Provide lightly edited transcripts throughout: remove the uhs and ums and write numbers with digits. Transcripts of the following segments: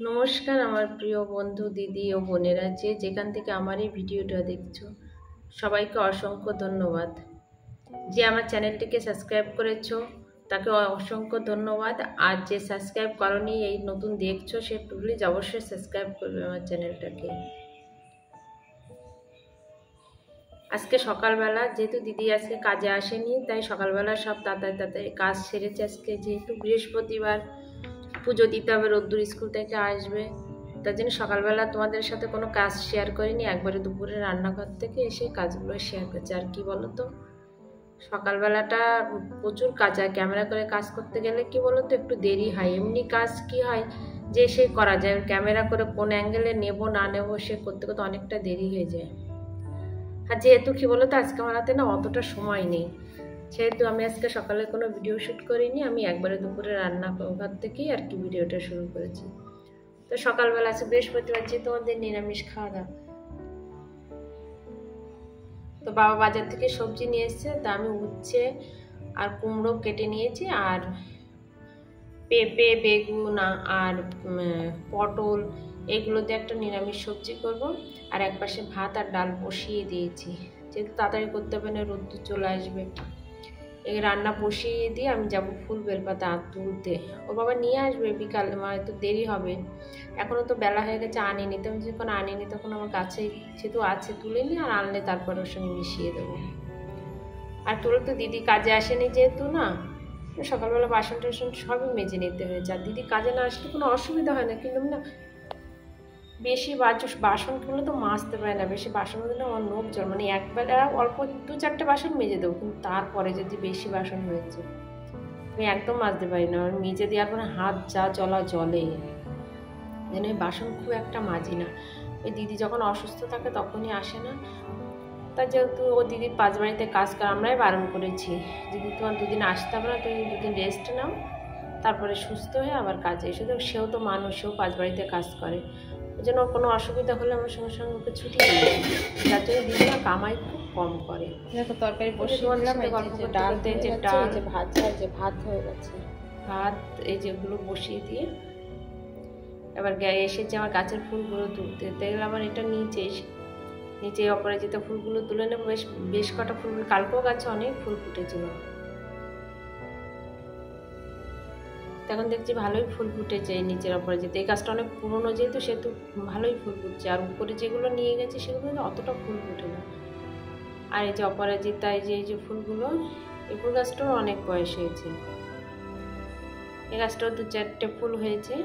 নমস্কার আমার প্রিয় বন্ধু দিদি ও বোনেরা যেখান থেকে আমার এই ভিডিওটা দেখছো সবাইকে অসংখ্য ধন্যবাদ। যে আমার চ্যানেলটিকে সাবস্ক্রাইব করেছো তাকে অসংখ্য ধন্যবাদ। আর যে সাবস্ক্রাইব করনি এই নতুন দেখছো সে প্লিজ অবশ্যই সাবস্ক্রাইব করবে আমার চ্যানেলটাকে। আজকে সকালবেলা যেহেতু দিদি আজকে কাজে আসেনি তাই সকালবেলা সব তাড়াতাড়ি কাজ সেরেছে। আজকে যেহেতু বৃহস্পতিবার পুজো দিতে হবে, রোদ্দুর স্কুল থেকে আসবে, তার জন্য সকালবেলা তোমাদের সাথে কোনো কাজ শেয়ার করিনি। একবারে দুপুরে রান্নাঘর থেকে এসে কাজগুলো শেয়ার করছি। আর কি বলো তো, সকালবেলাটা প্রচুর কাজ হয়। ক্যামেরা করে কাজ করতে গেলে কি বলো তো একটু দেরি হয়। এমনি কাজ কি হয় যে সে করা যায়, ক্যামেরা করে কোন অ্যাঙ্গেলে নেব না নেব সে করতে করতে অনেকটা দেরি হয়ে যায়। আর যেহেতু কি বলো তো আজকে আমার হাতে না অতটা সময় নেই, সেহেতু আমি আজকে সকালে কোনো ভিডিও শ্যুট করিনি। আমি একবারে দুপুরে রান্নাঘর থেকেই আর কি ভিডিওটা শুরু করেছি। তো সকালবেলা আছে বৃহস্পতিবার, যেহেতু আমাদের নিরামিষ খাওয়া দাওয়া, তো বাবা বাজার থেকে সবজি নিয়ে এসছে। তা আমি উচ্ছে আর কুমড়ো কেটে নিয়েছি, আর পেঁপে, বেগুন আর পটল, এগুলো দিয়ে একটা নিরামিষ সবজি করব। আর একপাশে ভাত আর ডাল বসিয়ে দিয়েছি, যেহেতু তাড়াতাড়ি করতে হবে না রোদ্দুর চলে আসবে। এই রান্না বসিয়ে দিয়ে আমি যাব ফুল বেলপাতা তুলতে। ও বাবা নিয়ে আসবে বিকালে, হয়তো দেরি হবে, এখনও তো বেলা হয়ে গেছে, আনিনি। তো আমি যখন আনিনি তখন আমার কাছে যেহেতু আছে তুলে নিই, আর আনলে তারপর ওর সঙ্গে মিশিয়ে দেবো। আর তুলে তো দিদি কাজে আসেনি যেহেতু, না সকালবেলা বাসন টাসন সবই মেজে নিতে হয়েছে। আর দিদি কাজে না আসলে কোনো অসুবিধা হয় না, কিন্তু না বেশি বাসন করলে তো মাজতে পারে না। বেশি বাসন দিলে আমার নোখ জল, মানে একবেলা অল্প 2-4টে বাসন মেজে দেবো, কিন্তু তারপরে যদি বেশি বাসন হয়েছে আমি একদম মাজতে পারি না। আমি মেজে দেওয়ার পরে হাত যা জলে যেন ওই বাসন খুব একটা মাজি না। ওই দিদি যখন অসুস্থ থাকে তখনই আসে না। তা যেহেতু ও দিদির পাঁচ বাড়িতে কাজ করে, আমরাই বারণ করেছি দিদি তোমার দুদিন আসতে হবে না, তুমি দুদিন রেস্ট নাও, তারপরে সুস্থ হয়ে আবার কাজে এসে। তো সেও তো মানুষ, সেও পাঁচ বাড়িতে কাজ করে, ওই জন্য ওর কোনো অসুবিধা হলে আমরা সঙ্গে সঙ্গে ওকে ছুটি দিই। যার জন্য দিদি না কামাই খুব কম করে। দেখো তরকারি বসে দিলাম, ডাল যে ডাল, যে ভাত যে ভাত হয়ে গেছে, ভাত এই যেগুলো বসিয়ে দিয়ে এবার এসেছে আমার গাছের ফুলগুলো তুলতে। দেখলাম আমার এটা নিচে অপরাজিতা ফুলগুলো তুলে নেবো। বেশ কটা ফুল, কালকেও গাছে অনেক ফুল ফুটেছিল, তখন দেখছি ভালোই ফুল ফুটেছে এই নিচের অপরাজিতা। এই গাছটা অনেক পুরনো যেহেতু সেহেতু ভালোই ফুল ফুটছে। আর উপরে যেগুলো নিয়ে গেছে সেগুলো অতটা ফুল ফুটে না। আর এই যে অপরাজিতা, এই যে ফুলগুলো, এই ফুল গাছটারও অনেক বয়স হয়েছে। এই গাছটাও 2-4টে ফুল হয়েছে।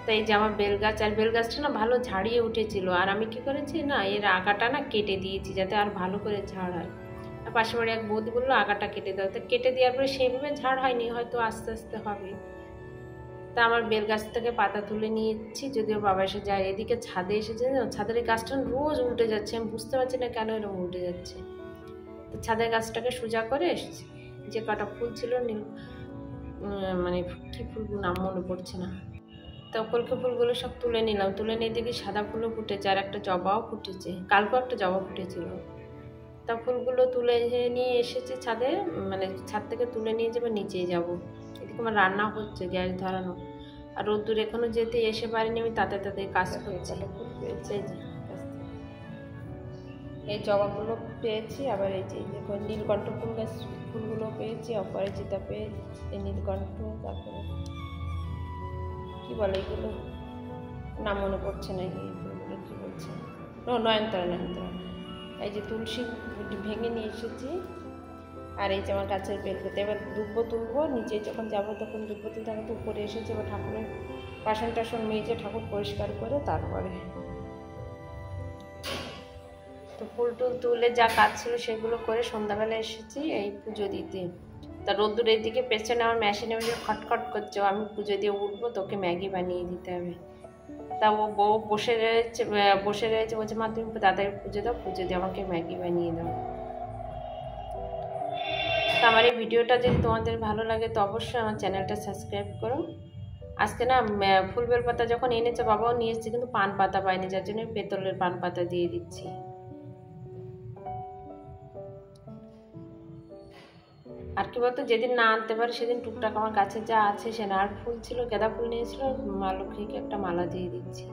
তাই যে আমার বেলগাছ, আর বেলগাছটা না ভালো ঝাড়িয়ে উঠেছিল, আর আমি কি করেছি না এর আগাটা না কেটে দিয়েছি যাতে আর ভালো করে ঝাড় হয়। আর পাশের বাড়ি এক বৌদি বললো আগাটা কেটে দাও, তো কেটে দেওয়ার পরে সেইভাবে ঝাড় হয়নি, হয়তো আস্তে আস্তে হবে। তা আমার বেলগাছ থেকে পাতা তুলে নিয়েছি, যদিও বাবা এসে যায়। এদিকে ছাদে এসেছে, ছাদের এই গাছটা রোজ উল্টে যাচ্ছে, আমি বুঝতে পারছি না কেন এরকম উল্টে যাচ্ছে। তো ছাদের গাছটাকে সোজা করে যে কটা ফুল ছিল মানে কি ফুল নাম মনে পড়ছে না, তো কলকে ফুলগুলো সব তুলে নিলাম। তুলে নিয়ে দেখি সাদা ফুলও ফুটেছে, আর একটা জবাও ফুটেছে, কালকেও একটা জবা ফুটেছিল। তা ফুলগুলো তুলে নিয়ে এসেছি ছাদে, মানে ছাদ থেকে তুলে নিয়ে যাবে নিচেই যাব। এদিকে আমার রান্না হচ্ছে, গ্যাস ধরানো, আর রোদ্দুর এখনো যেতে এসে পারিনি, আমি তাতে কাজ করছি। এই জবাগুলো পেয়েছি, আবার এই যে নীলকণ্ঠ ফুল গাছ ফুলগুলো পেয়েছি, অপরাজিতা পেয়েছি, এই নীলকণ্ঠ, তারপরে কি বলে এগুলো নাম মনে পড়ছে না, এই ফুলগুলো কী বলছে, নয়নতারা। এই যে তুলসী ভেঙে নিয়ে এসেছি, আর এই যে আমার গাছের বেলপাতা। এবার দুব্বো তুলবো, নিচে যখন যাবো তখন দুব্বো তুলতে আমি তো উপরে এসেছি। এবার ঠাকুরের বাসন টাসন মেজে ঠাকুর পরিষ্কার করে তারপরে তো ফুল টুল তুলে যা কাজ ছিল সেগুলো করে সন্ধ্যাবেলা এসেছি এই পুজো দিতে। তা রোদ্দুরের দিকে পেছনে আমার মেশিনে খটখট করছে, আমি পুজো দিয়ে উঠবো, তোকে ম্যাগি বানিয়ে দিতে হবে। তা ও বউ বসে রয়েছে, বলছে মা তুমি তাড়াতাড়ি পুজো দাও, পুজো দিয়ে আমাকে ম্যাগি বানিয়ে দাও। তো আমার এই ভিডিওটা যদি তোমাদের ভালো লাগে তো অবশ্যই আমার চ্যানেলটা সাবস্ক্রাইব করো। আজকে না ফুল বেলপাতা যখন এনেছে, বাবাও নিয়ে এসছে, কিন্তু পান পাতা পাইনি, যার জন্য পেতলের পান পাতা দিয়ে দিচ্ছি। আর কি বলতো, যেদিন না আনতে পারে সেদিন টুকটাক আমার কাছে যা আছে, সে নার ফুল ছিল, গাঁদা ফুল নিয়েছিল, মা লক্ষ্মীকে একটা মালা দিয়ে দিচ্ছি।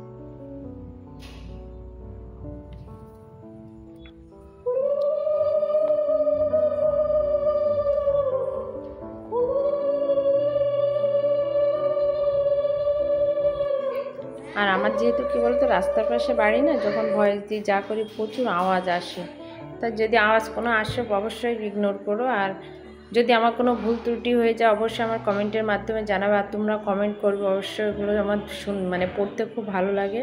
আর আমার যেহেতু কি বলতো রাস্তার পাশে বাড়ি না, যখন ভয়েস দিয়ে যা করি প্রচুর আওয়াজ আসে, তা যদি আওয়াজ কোনো আসে অবশ্যই ইগনোর করো। আর যদি আমার কোনো ভুল ত্রুটি হয়ে যায় অবশ্যই আমার কমেন্টের মাধ্যমে জানাবে। আর তোমরা কমেন্ট করবে অবশ্যই, ওগুলো আমার মানে পড়তে খুব ভালো লাগে।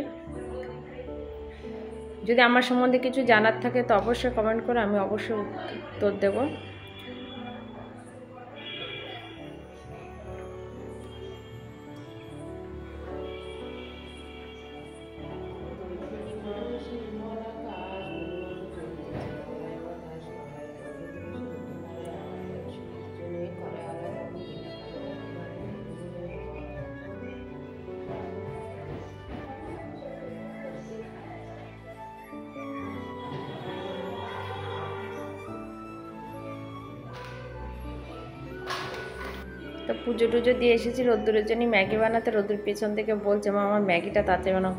যদি আমার সম্বন্ধে কিছু জানার থাকে তো অবশ্যই কমেন্ট করো, আমি অবশ্যই উত্তর দেবো। তো পুজো টুজো দিয়ে এসেছি রোদ্দুরের জন্য ম্যাগি বানাতে। রোদ্দুর পেছন থেকে বলছে মা আমার ম্যাগিটা তাড়াতাড়ি বানাও,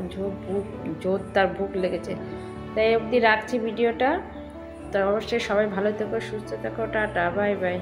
জোর তার ভুক লেগেছে। তাই অবধি রাখছি ভিডিওটা। তো অবশ্যই সবাই ভালো থেকো, সুস্থ থেকো, টাটা, বাই বাই।